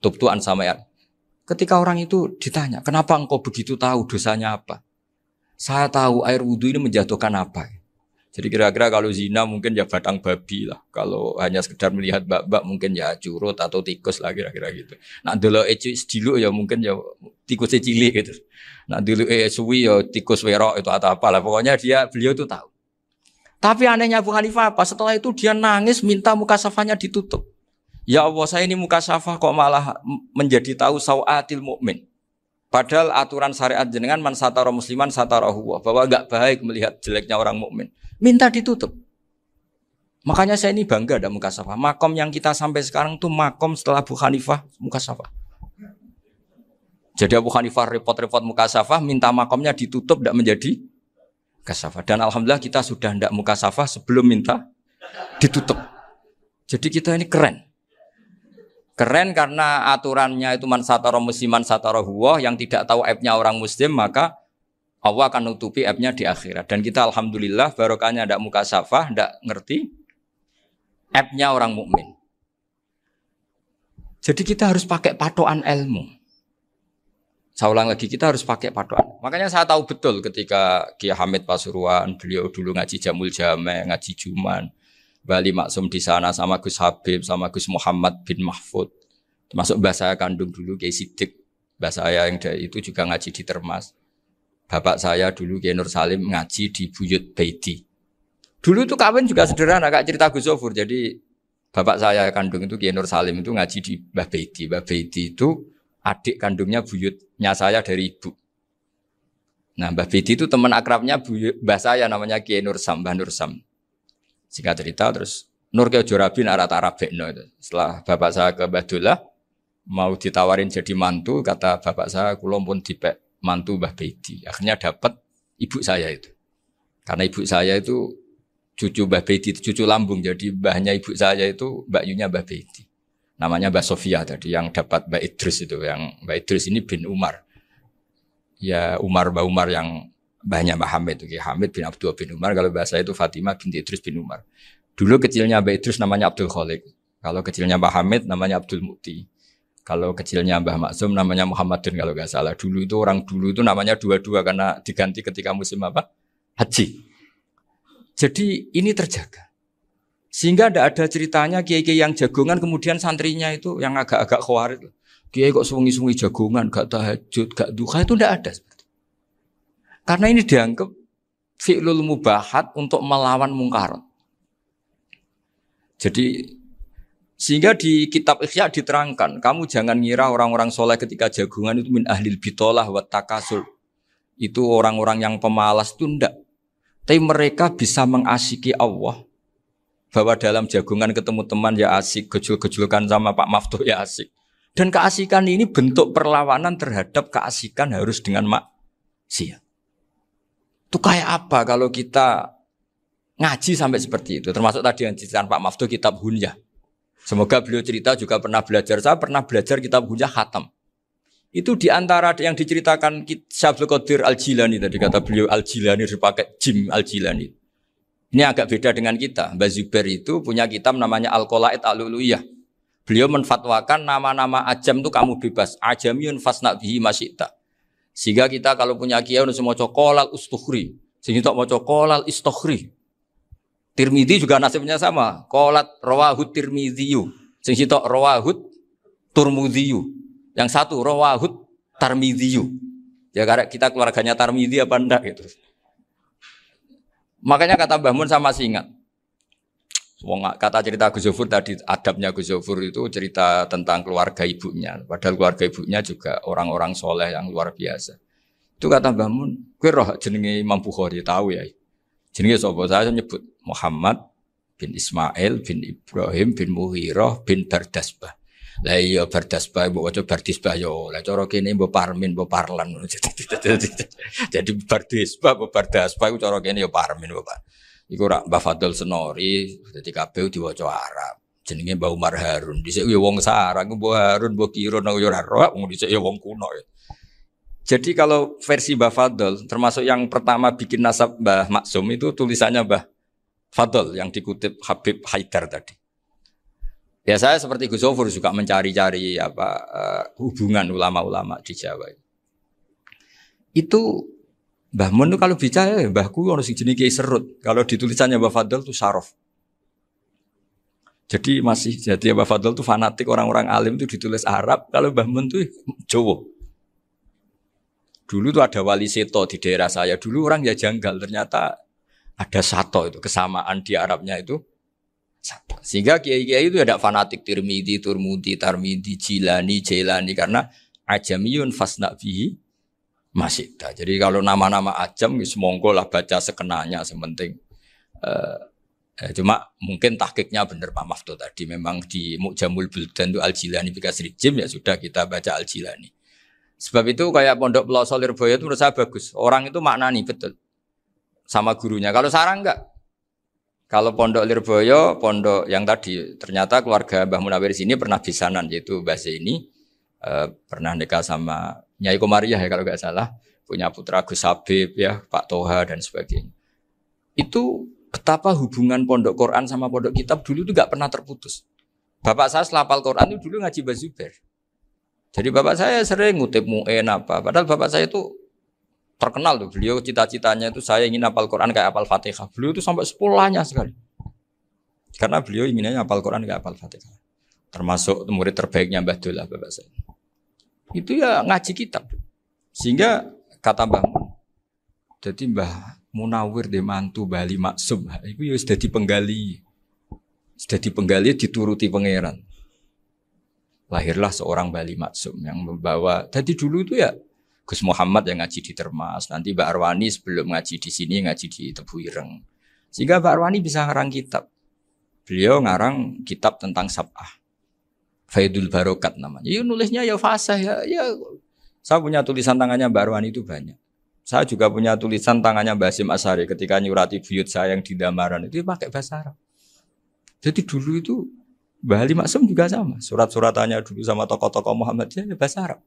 tu an sama ya. Ketika orang itu ditanya, kenapa engkau begitu tahu dosanya apa? Saya tahu air wudhu ini menjatuhkan apa. Jadi kira-kira kalau zina mungkin ya batang babi lah. Kalau hanya sekedar melihat bak-bak mungkin ya curut atau tikus lah kira-kira gitu. Nak dulu sediluk ya mungkin ya tikus cilik gitu. Nak dulu suwi ya tikus werok itu atau apalah. Pokoknya beliau itu tahu. Tapi anehnya Abu Hanifah apa? Setelah itu dia nangis minta mukasafahnya ditutup. Ya Allah, saya ini mukasafah kok malah menjadi tahu sawatil mukmin. Padahal aturan syariat jenengan man satara musliman satarahu, bahwa enggak baik melihat jeleknya orang mukmin. Minta ditutup. Makanya saya ini bangga ada mukasafah. Makom yang kita sampai sekarang tuh makom setelah Abu Hanifah mukasafah. Jadi Abu Hanifah repot-repot mukasafah, minta makomnya ditutup tidak menjadi mukasafah. Dan alhamdulillah kita sudah tidak mukasafah sebelum minta ditutup. Jadi kita ini keren. Keren karena aturannya itu man satara musliman satara huwa, yang tidak tahu aibnya orang muslim maka Allah akan nutupi aibnya di akhirat. Dan kita alhamdulillah barokahnya ndak mukasafah, ndak ngerti aibnya orang mukmin. Jadi kita harus pakai patokan ilmu. Saya ulang lagi, kita harus pakai patokan. Makanya saya tahu betul ketika Kiai Hamid Pasuruan, beliau dulu ngaji Jamul Jame, ngaji Juman. Bali Maksum di sana sama Gus Habib, sama Gus Muhammad bin Mahfud. Termasuk mbah saya kandung dulu Kiai Sidik. Mbah saya yang dari itu juga ngaji di Termas. Bapak saya dulu Kiai Nur Salim ngaji di Buyut Baiti. Dulu itu kawin juga sederhana, Kak, cerita Gus Zofur. Jadi bapak saya kandung itu Kiai Nur Salim itu ngaji di Mbah Baiti. Mbah Baiti itu adik kandungnya buyutnya saya dari ibu. Nah, Mbah Bedi itu teman akrabnya mbah saya namanya Kiai Nursam, Mbah Nursam. Singkat cerita terus Nur ke Jorabi arah Arabekno itu. Setelah bapak saya ke Badullah mau ditawarin jadi mantu, kata bapak saya kula pun dipek mantu Mbah Bedi. Akhirnya dapat ibu saya itu. Karena ibu saya itu cucu Mbah Bedi, cucu lambung. Jadi mbahnya ibu saya itu Mbak Yunya Mbah Bedi. Namanya Mbah Sofia tadi yang dapat Mbak Idris itu. Yang Mbak Idris ini bin Umar. Ya Mbah Umar yang mbahnya Mbah Hamid. Hamid bin Abdul bin Umar. Kalau bahasa itu Fatimah binti Idris bin Umar. Dulu kecilnya Mbah Idris namanya Abdul Khalik. Kalau kecilnya Mbah Hamid namanya Abdul Mukti. Kalau kecilnya Mbah Maksum namanya Muhammadun kalau nggak salah. Dulu itu orang dulu itu namanya dua-dua karena diganti ketika musim apa? Haji. Jadi ini terjaga. Sehingga tidak ada ceritanya kiai-kiai yang jagongan kemudian santrinya itu yang agak-agak khawatir. Kiai kok sungi-sungi jagongan, gak tahajud, gak duha itu tidak ada. Karena ini dianggap fi'lul mubahat untuk melawan mungkar. Jadi sehingga di kitab Ikhya diterangkan, kamu jangan ngira orang-orang soleh ketika jagungan itu min ahlil bitolah wa takasul. Itu orang-orang yang pemalas itu enggak. Tapi mereka bisa mengasyiki Allah. Bahwa dalam jagungan ketemu teman ya asik, gejul-gejulkan sama Pak Maftuh ya asik. Dan keasikan ini bentuk perlawanan terhadap keasikan harus dengan maksiat. Itu kayak apa kalau kita ngaji sampai seperti itu, termasuk tadi yang diceritakan Pak Maftuh kitab Hunyah. Semoga beliau cerita juga pernah belajar. Saya pernah belajar kitab Hunyah khatam. Itu diantara yang diceritakan Syabdul Qadir Al-Jilani tadi kata beliau Al-Jilani dipakai Jim Al-Jilani. Ini agak beda dengan kita. Mbah Zubair itu punya kitab namanya Al-Qolaid Al-Uluyah. Beliau menfatwakan nama-nama ajam itu kamu bebas. Ajamiyun fasna bihi masyita. Sehingga kita kalau punya kiai harus mau cokolal ustukhri. Sehingga mau cokolal istukhri. Tirmidzi juga nasibnya sama. Qolat rawahut Tirmidziyu. Sing sitok rawahut Turmudziyu. Yang satu rawahut Tarmidziyu. Ya karena kita keluarganya Tarmidzi apa enggak gitu. Makanya kata Mbah Mun sama masih ingat. Kata cerita Gus Zofur tadi adabnya Gus Zofur itu cerita tentang keluarga ibunya. Padahal keluarga ibunya juga orang-orang soleh yang luar biasa. Itu kata Mbah Mun, kowe roh jenenge Imam Bukhari tahu ya. Jenenge sapa? Saya nyebut Muhammad bin Ismail bin Ibrahim bin Mughirah bin Bardasbah. Lah iya Bardasbah mbok waca Bardisbah yo. Lah cara kene mbok Parmin mbok Parlan. Jadi Bardisbah mbok Bardasbah iku cara kene yo Parmin mbok. Iku rak Mbah Fadl Senori dadi kabeh diwaca Arab. Jenenge Mbah Umar Harun. Dhisik yo wong sarang Mbah Harun mbok kira nang yo ora roh wong dhisik yo wong kuno ya. Jadi kalau versi Mbah Fadl termasuk yang pertama bikin nasab Mbah Maksum itu tulisannya Mbah Fadl yang dikutip Habib Haidar tadi. Ya saya seperti Gus Zofur juga mencari-cari hubungan ulama-ulama di Jawa. Itu Mbah Mun itu kalau bicara ya mbahku ono sing jenenge Kiai Serut. Kalau ditulisannya Mbah Fadl itu Sarof. Jadi Mbah Fadl itu fanatik orang-orang alim itu ditulis Arab, kalau Mbah Mun itu Jawa. Dulu tuh ada wali seto di daerah saya. Dulu orang ya janggal, ternyata ada sato itu kesamaan di Arabnya itu sato. Sehingga kiai-kiai itu ada fanatik Tirmidzi, Turmudi, Tarmidi, Jilani, Jailani karena ajamiyun fasna bihi masyita. Jadi kalau nama-nama ajam semonggo lah baca sekenanya sementing. Cuma mungkin tahqiqnya benar Pak Maftuh tadi memang di Mu'jamul Buldan itu Al-Jilani bikasri jim ya sudah kita baca Al-Jilani. Sebab itu kayak Pondok Pelosok Lirboyo itu menurut saya bagus. Orang itu maknani betul sama gurunya. Kalau sarang enggak. Kalau Pondok Lirboyo, pondok yang tadi ternyata keluarga Mbah Munawir sini pernah bisanan yaitu Mbah Zaini pernah nikah sama Nyai Komariah ya kalau enggak salah, punya putra Gus Habib ya, Pak Toha dan sebagainya. Itu betapa hubungan pondok Quran sama pondok kitab dulu itu enggak pernah terputus. Bapak saya setelah hafal Quran itu dulu ngaji Mbah Zubair. Jadi bapak saya sering ngutip mu'en apa. Padahal bapak saya itu terkenal tuh. Beliau cita-citanya itu saya ingin hafal Quran kayak hafal Fatihah. Beliau itu sampai sepulahnya sekali. Karena beliau inginnya hafal Quran kayak hafal Fatihah. Termasuk murid terbaiknya Mbah Dullah bapak saya. Itu ya ngaji kitab. Sehingga kata Mbah Mun, jadi Mbah Munawir de mantu Bali Maksum. Itu ya sudah dipenggali. Sudah dipenggali dituruti pangeran. lahirlah seorang Bali Maksum yang membawa. Jadi dulu itu ya Gus Muhammad yang ngaji di Termas, nanti Mbak Arwani sebelum ngaji di sini ngaji di Tebu Ireng. Sehingga Mbak Arwani bisa ngarang kitab. Beliau ngarang kitab tentang Sab'ah. Faidul Barokat namanya. Ya nulisnya ya fasih ya. Saya punya tulisan tangannya Mbak Arwani itu banyak. Saya juga punya tulisan tangannya Mbak Hasyim Asy'ari ketika nyurati buyut saya yang di Damaran itu pakai bahasa Arab. Jadi dulu itu Mbah Ali Maksum juga sama. Surat-suratannya dulu sama tokoh-tokoh Muhammadiyah ya bahasa Arab.